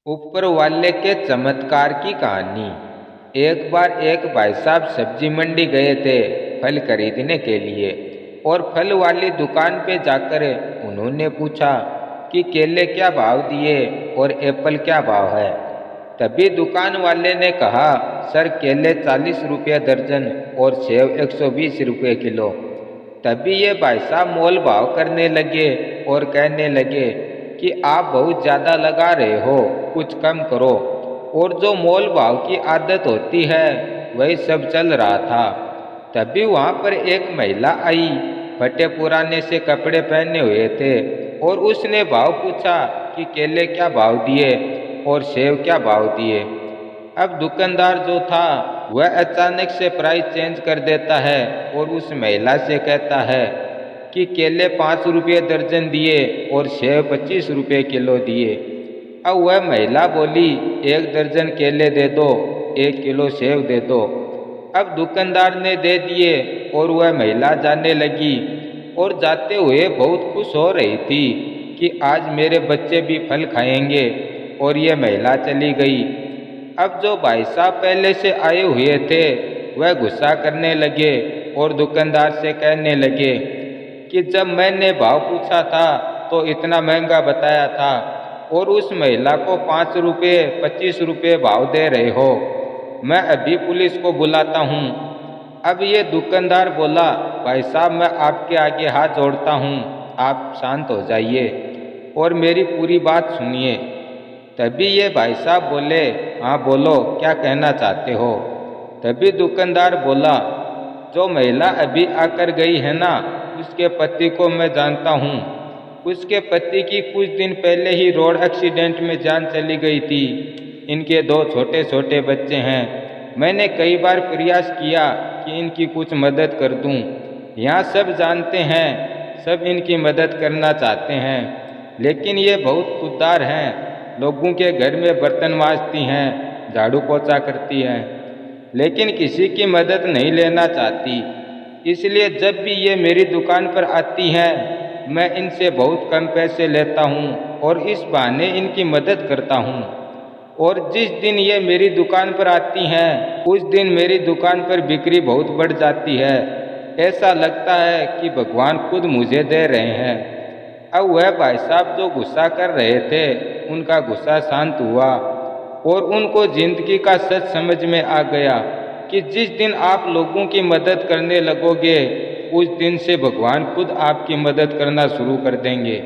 ऊपर वाले के चमत्कार की कहानी। एक बार एक भाई साहब सब्जी मंडी गए थे फल खरीदने के लिए। और फल वाली दुकान पे जाकर उन्होंने पूछा कि केले क्या भाव दिए और एप्पल क्या भाव है। तभी दुकान वाले ने कहा, सर केले 40 रुपये दर्जन और सेब 120 रुपये किलो। तभी ये भाई साहब मोल भाव करने लगे और कहने लगे कि आप बहुत ज़्यादा लगा रहे हो, कुछ कम करो। और जो मोल भाव की आदत होती है वही सब चल रहा था। तभी वहाँ पर एक महिला आई, फटे पुराने से कपड़े पहने हुए थे, और उसने भाव पूछा कि केले क्या भाव दिए और सेब क्या भाव दिए। अब दुकानदार जो था वह अचानक से प्राइस चेंज कर देता है और उस महिला से कहता है कि केले 5 रुपये दर्जन दिए और सेब 25 रुपये किलो दिए। अब वह महिला बोली, 1 दर्जन केले दे दो, 1 किलो सेब दे दो। अब दुकानदार ने दे दिए और वह महिला जाने लगी, और जाते हुए बहुत खुश हो रही थी कि आज मेरे बच्चे भी फल खाएंगे। और ये महिला चली गई। अब जो भाई साहब पहले से आए हुए थे वह गुस्सा करने लगे और दुकानदार से कहने लगे कि जब मैंने भाव पूछा था तो इतना महंगा बताया था, और उस महिला को 5 रुपये 25 रुपये भाव दे रहे हो। मैं अभी पुलिस को बुलाता हूँ। अब ये दुकानदार बोला, भाई साहब मैं आपके आगे हाथ जोड़ता हूँ, आप शांत हो जाइए और मेरी पूरी बात सुनिए। तभी ये भाई साहब बोले, हाँ बोलो, क्या कहना चाहते हो। तभी दुकानदार बोला, जो महिला अभी आकर गई है ना, उसके पति को मैं जानता हूँ। उसके पति की कुछ दिन पहले ही रोड एक्सीडेंट में जान चली गई थी। इनके 2 छोटे छोटे बच्चे हैं। मैंने कई बार प्रयास किया कि इनकी कुछ मदद कर दूँ। यहाँ सब जानते हैं, सब इनकी मदद करना चाहते हैं, लेकिन ये बहुत खुददार हैं। लोगों के घर में बर्तन मांजती हैं, झाड़ू पोछा करती हैं, लेकिन किसी की मदद नहीं लेना चाहती। इसलिए जब भी ये मेरी दुकान पर आती हैं मैं इनसे बहुत कम पैसे लेता हूँ और इस बहाने इनकी मदद करता हूँ। और जिस दिन ये मेरी दुकान पर आती हैं उस दिन मेरी दुकान पर बिक्री बहुत बढ़ जाती है। ऐसा लगता है कि भगवान खुद मुझे दे रहे हैं। अब वह भाई साहब जो गुस्सा कर रहे थे उनका गुस्सा शांत हुआ और उनको जिंदगी का सच समझ में आ गया कि जिस दिन आप लोगों की मदद करने लगोगे उस दिन से भगवान खुद आपकी मदद करना शुरू कर देंगे।